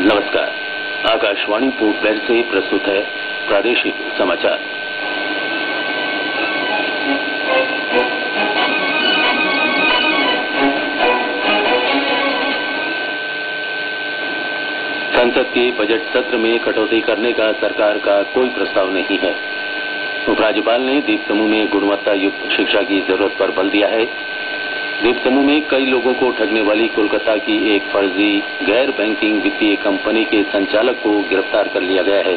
नमस्कार। Akashvani port Blair से प्रस्तुत है प्रादेशिक समाचार। संसद के बजट सत्र में कटौती करने का सरकार का कोई प्रस्ताव नहीं है। उपराज्यपाल ने द्वीप समूह में गुणवत्ता युक्त शिक्षा की जरूरत पर बल दिया है। द्वीप समूह में कई लोगों को ठगने वाली कोलकाता की एक फर्जी गैर बैंकिंग वित्तीय कंपनी के संचालक को गिरफ्तार कर लिया गया है।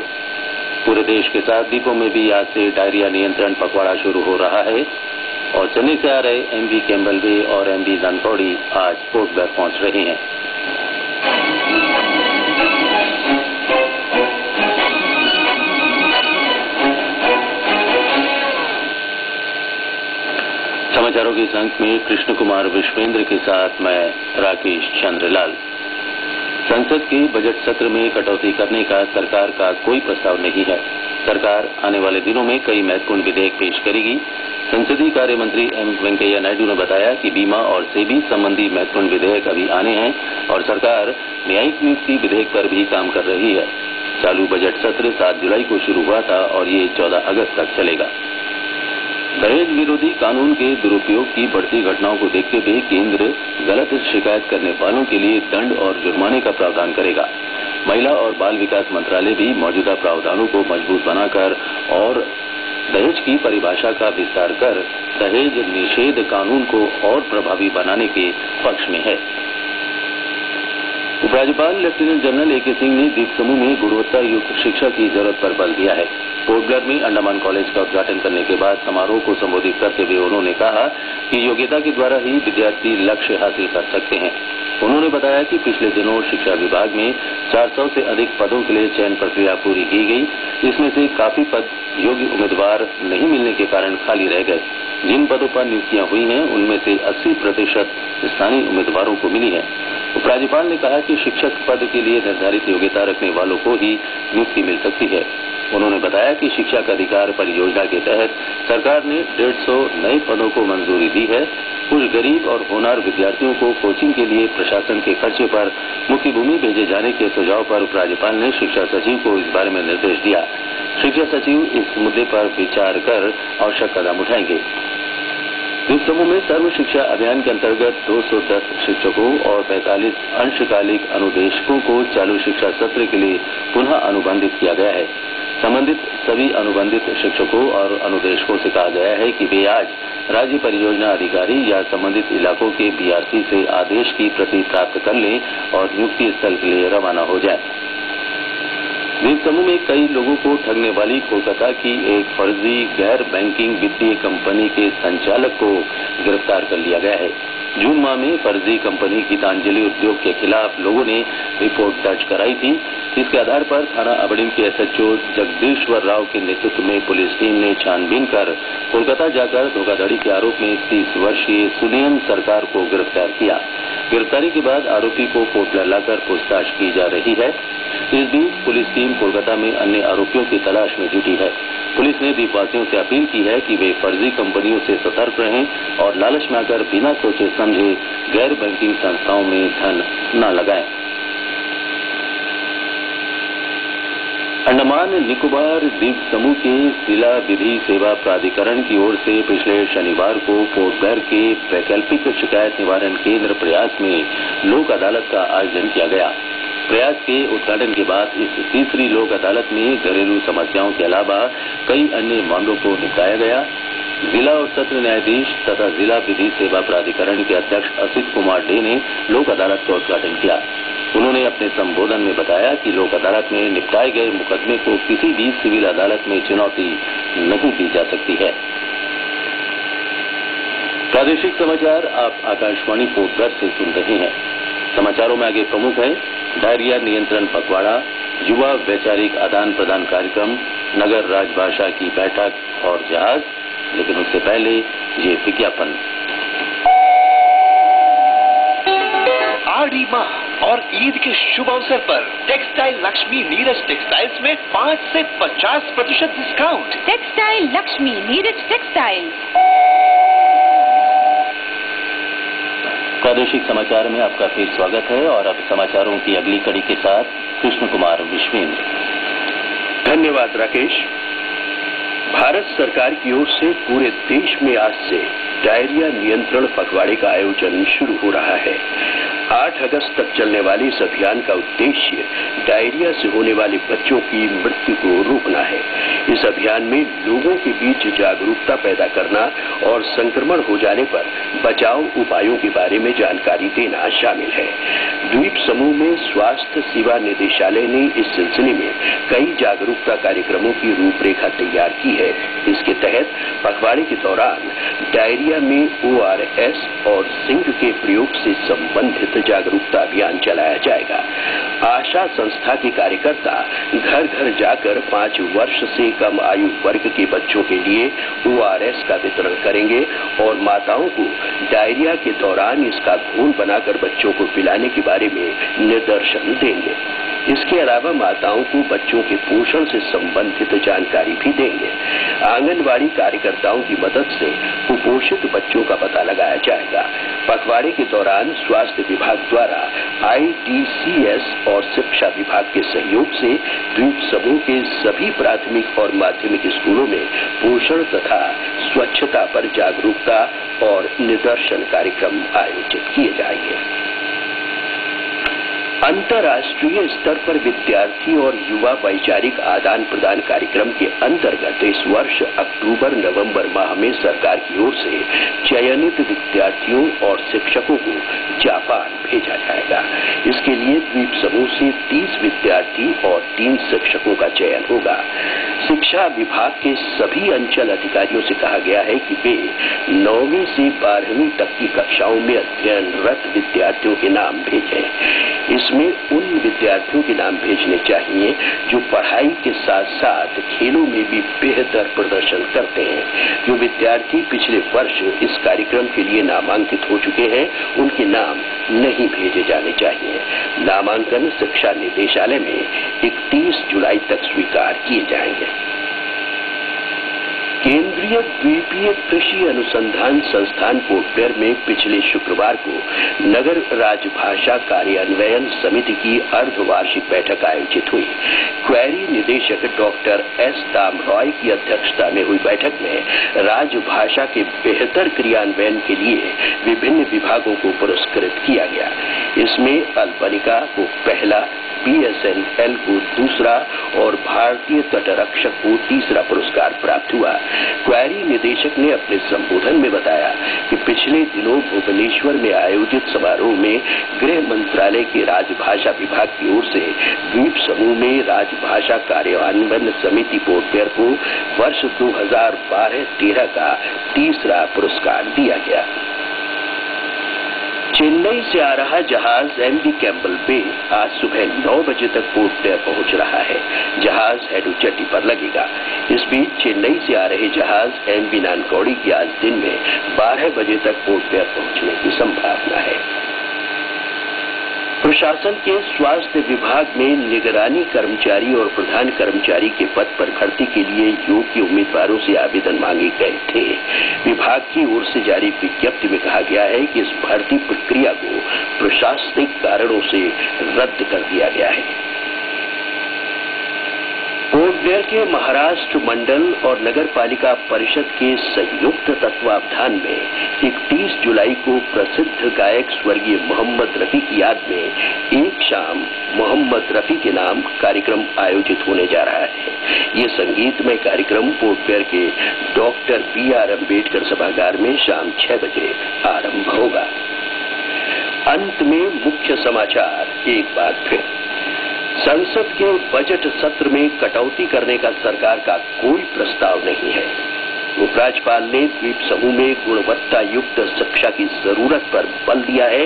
पूरे देश के साथ द्वीपों में भी आज से डायरिया नियंत्रण पखवाड़ा शुरू हो रहा है और चेन्नई से आ रहे एमवी कैम्बलवे और एमवी जानकौड़ी आज पोर्ट ब्लेयर पहुंच रहे हैं। समाचारों के इस अंक में कृष्ण कुमार विश्वेंद्र के साथ मैं राकेश चंद्रलाल। संसद के बजट सत्र में कटौती करने का सरकार का कोई प्रस्ताव नहीं है। सरकार आने वाले दिनों में कई महत्वपूर्ण विधेयक पेश करेगी। संसदीय कार्य मंत्री एम वेंकैया नायडू ने बताया कि बीमा और सेबी संबंधी महत्वपूर्ण विधेयक अभी आने हैं और सरकार न्यायिक नियुक्ति विधेयक पर भी काम कर रही है। चालू बजट सत्र 7 जुलाई को शुरू हुआ था और ये 14 अगस्त तक चलेगा। दहेज विरोधी कानून के दुरुपयोग की बढ़ती घटनाओं को देखते हुए केंद्र गलत शिकायत करने वालों के लिए दंड और जुर्माने का प्रावधान करेगा। महिला और बाल विकास मंत्रालय भी मौजूदा प्रावधानों को मजबूत बनाकर और दहेज की परिभाषा का विस्तार कर दहेज निषेध कानून को और प्रभावी बनाने के पक्ष में है। उपराज्यपाल लेफ्टिनेंट जनरल ए.के. सिंह ने द्वीप समूह में गुणवत्ता युक्त शिक्षा की जरूरत पर बल दिया है। पोर्ट ब्लेयर में अंडमान कॉलेज का उद्घाटन करने के बाद समारोह को संबोधित करते हुए उन्होंने कहा कि योग्यता के द्वारा ही विद्यार्थी लक्ष्य हासिल कर सकते हैं। उन्होंने बताया कि पिछले दिनों शिक्षा विभाग में 400 से अधिक पदों के लिए चयन प्रक्रिया पूरी की गई। इसमें से काफी पद योग्य उम्मीदवार नहीं मिलने के कारण खाली रह गए। जिन पदों पर नियुक्तियां हुई हैं उनमें से 80% स्थानीय उम्मीदवारों को मिली है। उपराज्यपाल ने कहा कि शिक्षक पद के लिए निर्धारित योग्यता रखने वालों को ही नियुक्ति मिल सकती है। उन्होंने बताया कि शिक्षा का अधिकार परियोजना के तहत सरकार ने 150 नए पदों को मंजूरी दी है। कुछ गरीब और होनहार विद्यार्थियों को कोचिंग के लिए प्रशासन के खर्चे पर मुख्य भूमि भेजे जाने के सुझाव पर उपराज्यपाल ने शिक्षा सचिव को इस बारे में निर्देश दिया। शिक्षा सचिव इस मुद्दे पर विचार कर आवश्यक कदम उठाएंगे। द्वीप समूह में सर्व शिक्षा अभियान के अंतर्गत 210 शिक्षकों और 45 अंशकालिक अनुदेशकों को चालू शिक्षा सत्र के लिए पुनः अनुबंधित किया गया है। संबंधित सभी अनुबंधित शिक्षकों और अनुदेशकों से कहा गया है कि वे आज राज्य परियोजना अधिकारी या संबंधित इलाकों के बीआरसी से आदेश की प्रति प्राप्त कर लें और नियुक्ति स्थल के लिए रवाना हो जाएं। द्वीप समूह में कई लोगों को ठगने वाली कोलकाता की एक फर्जी गैर बैंकिंग वित्तीय कंपनी के संचालक को गिरफ्तार कर लिया गया है। जून माह में फर्जी कंपनी गीतांजलि उद्योग के खिलाफ लोगों ने रिपोर्ट दर्ज कराई थी। इसके आधार पर थाना अबड़िन के एसएचओ जगदीश्वर राव के नेतृत्व में पुलिस टीम ने छानबीन कर कोलकाता जाकर धोखाधड़ी के आरोप में 30 वर्षीय सुनयन सरकार को गिरफ्तार किया। गिरफ्तारी के बाद आरोपी को पोर्ट ब्लेयर लाकर पूछताछ की जा रही है। इस बीच पुलिस टीम कोलकाता में अन्य आरोपियों की तलाश में जुटी है। पुलिस ने द्वीपवासियों से अपील की है कि वे फर्जी कंपनियों से सतर्क रहें और लालच में आकर बिना सोचे समझे गैर बैंकिंग संस्थाओं में धन न लगाएं। अंडमान निकोबार द्वीप समूह के जिला विधि सेवा प्राधिकरण की ओर से पिछले शनिवार को पोर्ट ब्लेयर के वैकल्पिक शिकायत निवारण केंद्र प्रयास में लोक अदालत का आयोजन किया गया। प्रयास के उद्घाटन के बाद इस तीसरी लोक अदालत में घरेलू समस्याओं के अलावा कई अन्य मामलों को निपटाया गया। जिला और सत्र न्यायाधीश तथा जिला विधि सेवा प्राधिकरण के अध्यक्ष असित कुमार डे ने लोक अदालत का उद्घाटन किया। उन्होंने अपने संबोधन में बताया कि लोक अदालत में निपटाए गए मुकदमे को किसी भी सिविल अदालत में चुनौती नहीं दी जा सकती है। प्रादेशिक समाचार आप आकाशवाणी पोर्ट ब्लेयर से सुन रहे हैं। समाचारों में आगे प्रमुख है डायरिया नियंत्रण पखवाड़ा, युवा वैचारिक आदान प्रदान कार्यक्रम, नगर राजभाषा की बैठक और जहाज। लेकिन उससे पहले ये विज्ञापन। आड़ी माह और ईद के शुभ अवसर पर टेक्सटाइल लक्ष्मी नीरज टेक्सटाइल्स में 5 से 50% discount. Textile Lakshmi Neeraj textile. प्रादेशिक समाचार में आपका फिर स्वागत है और अब समाचारों की अगली कड़ी के साथ कृष्ण कुमार विश्वेंद्र। धन्यवाद राकेश। भारत सरकार की ओर से पूरे देश में आज से डायरिया नियंत्रण पखवाड़े का आयोजन शुरू हो रहा है। 8 अगस्त तक चलने वाले इस अभियान का उद्देश्य डायरिया से होने वाले बच्चों की मृत्यु को रोकना है। इस अभियान में लोगों के बीच जागरूकता पैदा करना और संक्रमण हो जाने पर बचाव उपायों के बारे में जानकारी देना शामिल है। द्वीप समूह में स्वास्थ्य सेवा निदेशालय ने इस सिलसिले में कई जागरूकता कार्यक्रमों की रूपरेखा तैयार की है। इसके तहत पखवाड़े के दौरान डायरिया में ORS और जिंक के प्रयोग से संबंधित जागरूकता अभियान चलाया जाएगा। आशा संस्था के कार्यकर्ता घर घर जाकर 5 वर्ष से कम आयु वर्ग के बच्चों के लिए ORS का वितरण करेंगे और माताओं को डायरिया के दौरान इसका घोल बनाकर बच्चों को पिलाने के बारे में निर्देशन देंगे। इसके अलावा माताओं को बच्चों के पोषण से संबंधित जानकारी भी देंगे। आंगनवाड़ी कार्यकर्ताओं की मदद से कुपोषित बच्चों का पता लगाया जाएगा। पखवाड़े के दौरान स्वास्थ्य विभाग द्वारा IDCS और शिक्षा विभाग के सहयोग से द्वीप समूह के सभी प्राथमिक और माध्यमिक स्कूलों में पोषण तथा स्वच्छता पर जागरूकता और निदर्शन कार्यक्रम आयोजित किए जाएंगे। अंतर्राष्ट्रीय स्तर पर विद्यार्थी और युवा वैचारिक आदान प्रदान कार्यक्रम के अंतर्गत इस वर्ष अक्टूबर-नवंबर माह में सरकार की ओर से चयनित विद्यार्थियों और शिक्षकों को जापान भेजा जाएगा। इसके लिए द्वीप समूह से 30 विद्यार्थी और 3 शिक्षकों का चयन होगा। शिक्षा विभाग के सभी अंचल अधिकारियों से कहा गया है कि वे 9वीं से 12वीं तक की कक्षाओं में अध्ययनरत विद्यार्थियों के नाम भेजें। इसमें उन विद्यार्थियों के नाम भेजने चाहिए जो पढ़ाई के साथ साथ खेलों में भी बेहतर प्रदर्शन करते हैं। जो विद्यार्थी पिछले वर्ष इस कार्यक्रम के लिए नामांकित हो चुके हैं, उनके नाम नहीं भेजे जाने चाहिए। नामांकन शिक्षा निदेशालय में 31 जुलाई तक स्वीकार किए जाएंगे। केंद्रीय द्वीपीय कृषि अनुसंधान संस्थान पोर्टब्लेयर में पिछले शुक्रवार को नगर राजभाषा कार्यान्वयन समिति की अर्धवार्षिक बैठक आयोजित हुई। क्वेरी निदेशक डॉक्टर S दाम रॉय की अध्यक्षता में हुई बैठक में राजभाषा के बेहतर क्रियान्वयन के लिए विभिन्न विभागों को पुरस्कृत किया गया। इसमें अल्पनिका को पहला, BSNL को दूसरा और भारतीय तटरक्षक को तीसरा पुरस्कार प्राप्त हुआ। क्वेरी निदेशक ने अपने संबोधन में बताया कि पिछले दिनों भुवनेश्वर में आयोजित समारोह में गृह मंत्रालय के राजभाषा विभाग की ओर से द्वीप समूह में राजभाषा कार्यान्वयन समिति पोर्टब्लेयर को वर्ष 2012-13 का तीसरा पुरस्कार दिया गया। चेन्नई से आ रहा जहाज MV कैम्पबेल बे आज सुबह 9 बजे तक पोर्टब्लेयर पहुंच रहा है। जहाज हेडुचेटी पर लगेगा। इस बीच चेन्नई से आ रहे जहाज MV नानकौड़ी की आज दिन में 12 बजे तक पोर्टब्लेयर पहुंचने की संभावना है। प्रशासन के स्वास्थ्य विभाग में निगरानी कर्मचारी और प्रधान कर्मचारी के पद पर भर्ती के लिए योग्य उम्मीदवारों से आवेदन मांगे गए थे। विभाग की ओर से जारी विज्ञप्ति में कहा गया है कि इस भर्ती प्रक्रिया को प्रशासनिक कारणों से रद्द कर दिया गया है। पोर्टब्लेयर के महाराष्ट्र मंडल और नगर पालिका परिषद के संयुक्त तत्वावधान में 31 जुलाई को प्रसिद्ध गायक स्वर्गीय मोहम्मद रफी की याद में एक शाम मोहम्मद रफी के नाम कार्यक्रम आयोजित होने जा रहा है। ये संगीतमय कार्यक्रम पोर्टब्लेयर के डॉक्टर BR अम्बेडकर सभागार में शाम 6 बजे आरंभ होगा। अंत में मुख्य समाचार एक बार फिर। संसद के बजट सत्र में कटौती करने का सरकार का कोई प्रस्ताव नहीं है। उपराज्यपाल ने द्वीप समूह में गुणवत्ता युक्त शिक्षा की जरूरत पर बल दिया है।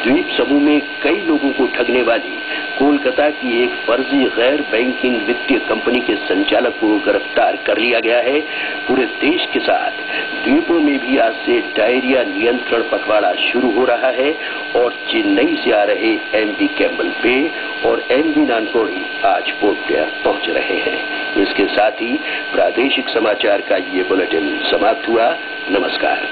द्वीप समूह में कई लोगों को ठगने वाली कोलकाता की एक फर्जी गैर बैंकिंग वित्तीय कंपनी के संचालक को गिरफ्तार कर लिया गया है। पूरे देश के साथ द्वीपों में भी आज से डायरिया नियंत्रण पखवाड़ा शुरू हो रहा है और चेन्नई से आ रहे MV कैम्पबेल बे और MV नानकौड़ी आज पोर्टब्लेयर पहुंच रहे हैं। इसके साथ ही प्रादेशिक समाचार का ये बुलेटिन समाप्त हुआ। नमस्कार।